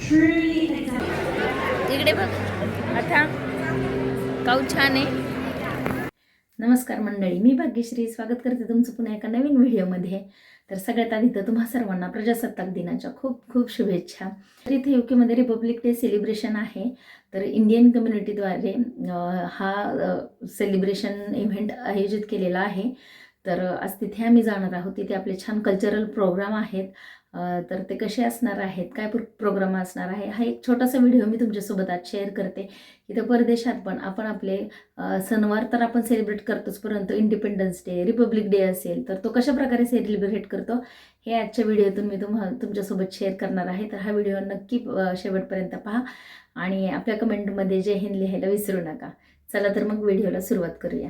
इकडे बघ आता काऊ छान आहे. नमस्कार मंडळी, मी भाग्यश्री स्वागत करते तुमचं पुन्हा एका नवीन व्हिडिओमध्ये. तर सगळ्यात आधी तर तुम्हा सर्वांना प्रजासत्ताक दिनाच्या खूप खूप शुभेच्छा. तर इथे यूकेमध्ये रिपब्लिक डे सेलिब्रेशन आहे. तर इंडियन कम्युनिटीद्वारे हा सेलिब्रेशन इव्हेंट आयोजित केलेला आहे. तर आज तिथे आम्ही जाणार आहोत. तिथे आपले छान कल्चरल प्रोग्राम आहेत. तर ते कसे असणार आहेत, काय प्रोग्राम असणार आहे, हा एक छोटासा व्हिडिओ मी तुमच्यासोबत आज शेअर करते. इथं परदेशात पण आपण आपले सणवार तर आपण सेलिब्रेट करतोच, परंतु इंडिपेंडन्स डे, रिपब्लिक डे असेल तर तो कशा प्रकारे सेलिब्रेट करतो हे आजच्या व्हिडिओतून मी तुमच्यासोबत शेअर करणार आहे. तर हा व्हिडिओ नक्की शेवटपर्यंत पहा आणि आपल्या कमेंटमध्ये जय हिंद लिहायला विसरू नका. चला तर मग व्हिडिओला सुरुवात करूया.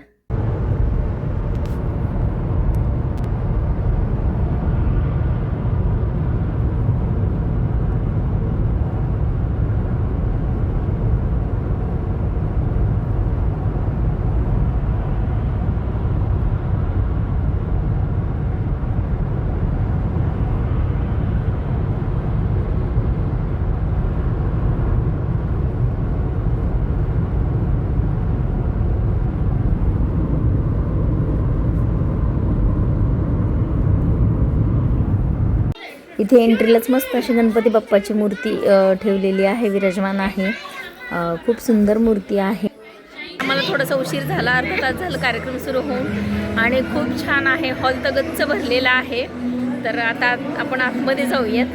इथे एंट्रीलाच मस्त अशी गणपती बाप्पाची मूर्ती ठेवलेली आहे, विराजमान आहे. खूप सुंदर मूर्ती आहे. मला थोडासा उशीर झाला, अर्धा तास झाला कार्यक्रम सुरू होऊन आणि खूप छान आहे. हॉल तर गच्च भरलेला आहे. तर आता आपण आतमध्ये जाऊयात.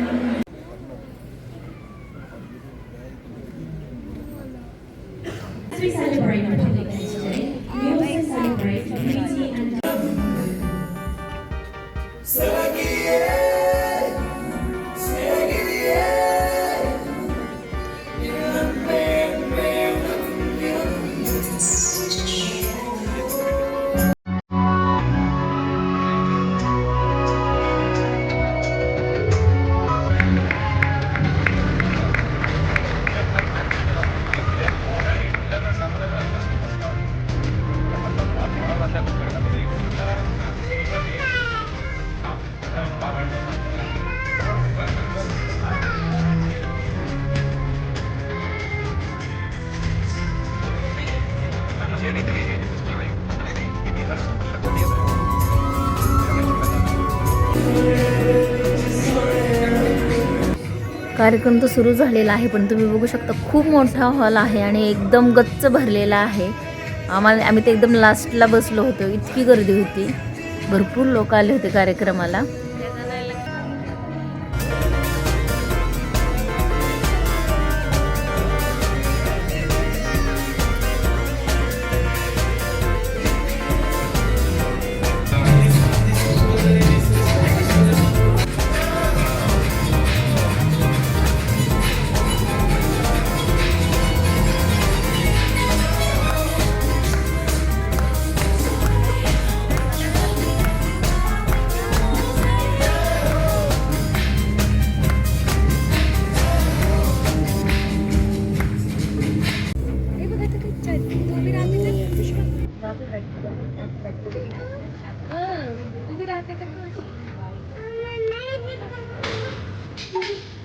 कार्यक्रम तर सुरू झालेला आहे, पण तुम्ही बघू शकता खूप मोठा हॉल आहे आणि एकदम गच्च भरलेला आहे. आम्ही ते एकदम लास्टला बसलो होतो. इतकी गर्दी होती, भरपूर लोक आले होते कार्यक्रमाला.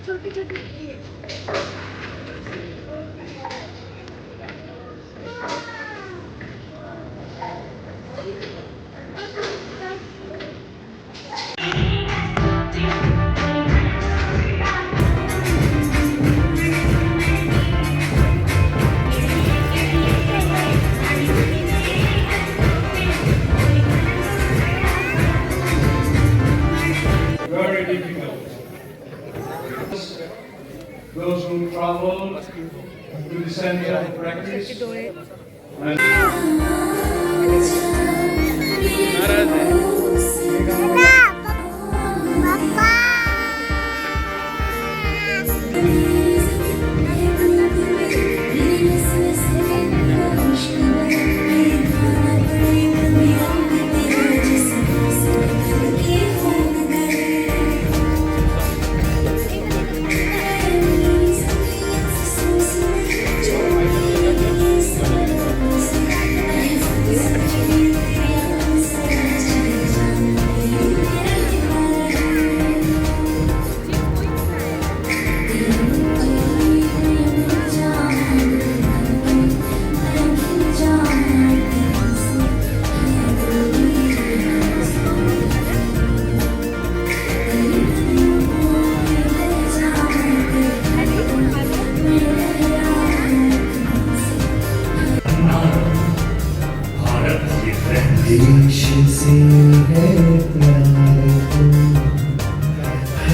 छोटी छोटी those who travel to the center of practice.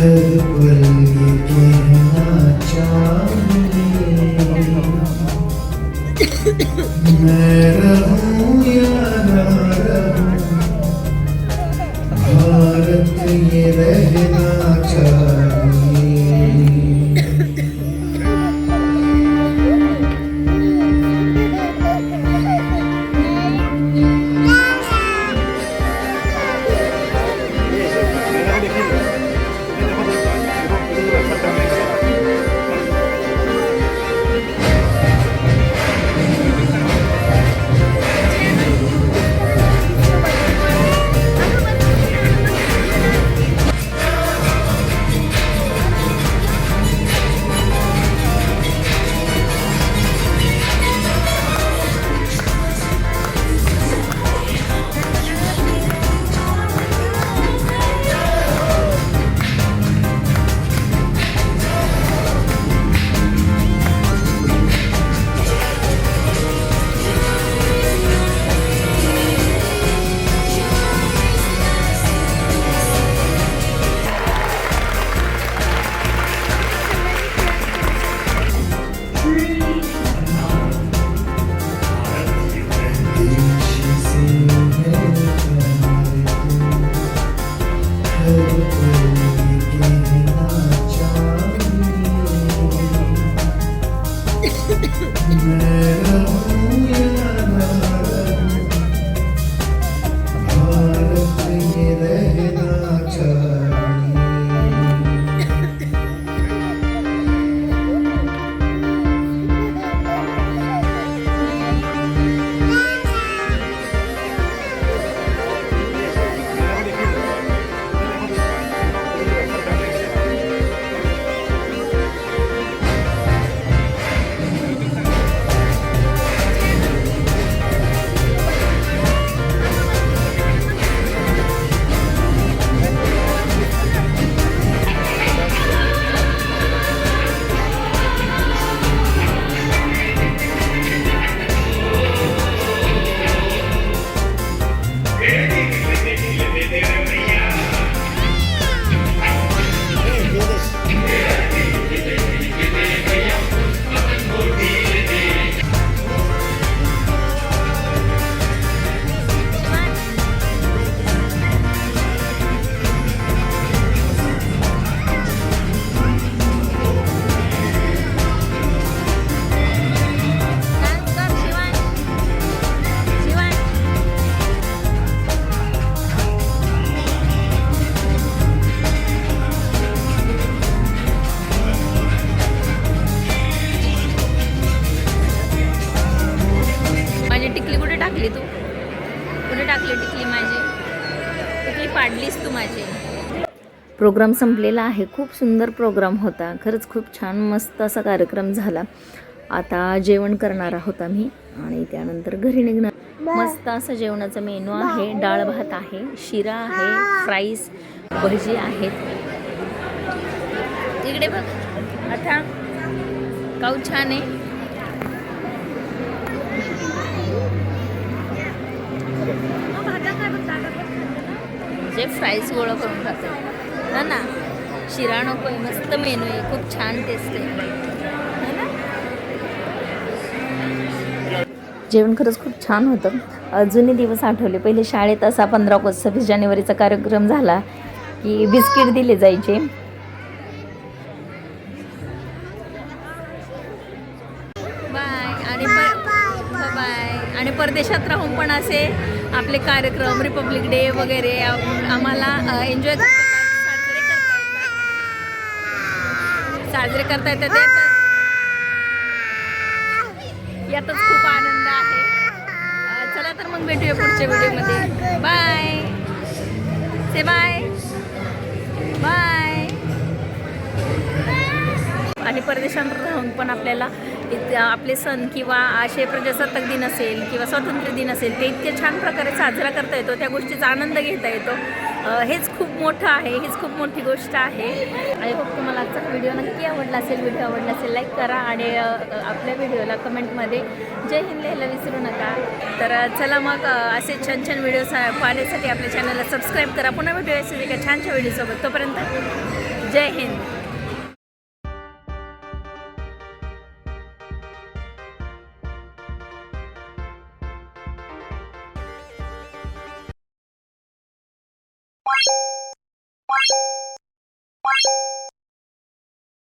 हर पल ये कहना चाहिए, मैं रहूं या ना रहूं, भारत ये रहना चाहिए। टिकली कुठे टाकली तू? कुठे टाकली टिकली माझी? टिकली पाडलीस तू माझी. प्रोग्राम संपलेला आहे. खूप सुंदर प्रोग्राम होता. खरंच खूप छान मस्त असा कार्यक्रम झाला. आता जेवण करणार आहोत आम्ही आणि त्यानंतर घरी निघणार. मस्त असं जेवणाचा मेनू आहे. डाळ भात आहे, शिरा आहे, फ्राईज, भजी आहेत. इकडे बघ आता काऊ छान आहे. जे फ्राईज गोळा करून खाते ना ना. शिरा नको आहे, मस्त मेनू आहे, खूप छान टेस्ट आहे. जेवण खरंच खूप छान होतं. जुने दिवस आठवले. पहिले शाळेत असा 15 ऑगस्ट 26 जानेवारीचा कार्यक्रम झाला की बिस्किट दिले जायचे. बाय. आणि परदेशात राहून पण असे आपले कार्यक्रम, रिपब्लिक डे वगैरे आम्हाला एन्जॉय साजरे करता येतात. यातच खूप आनंद आहे. चला तर मग भेटूया पुढच्या व्हिडिओमध्ये. बाय. से बाय. बाय. आणि परदेशात राहून पण आपल्याला आपले सण किंवा असे प्रजासत्ताक दिन असेल किंवा स्वातंत्र्य दिन असेल ते इतके छान प्रकारे साजरा करता येतो. त्या गोष्टीचा आनंद घेता येतो. हेच खूप मोठं आहे. हीच खूप मोठी गोष्ट आहे. आय होप तुम्हाला आजचा व्हिडिओ नक्की आवडला असेल. व्हिडिओ आवडला असेल लाईक करा आणि आपल्या व्हिडिओला कमेंटमध्ये जय हिंद लिहायला विसरू नका. तर चला मग असे छान छान व्हिडिओ पाहण्यासाठी आपल्या चॅनलला सबस्क्राईब करा. पुन्हा भेटूया एका छानच्या व्हिडिओसोबत. तोपर्यंत जय हिंद.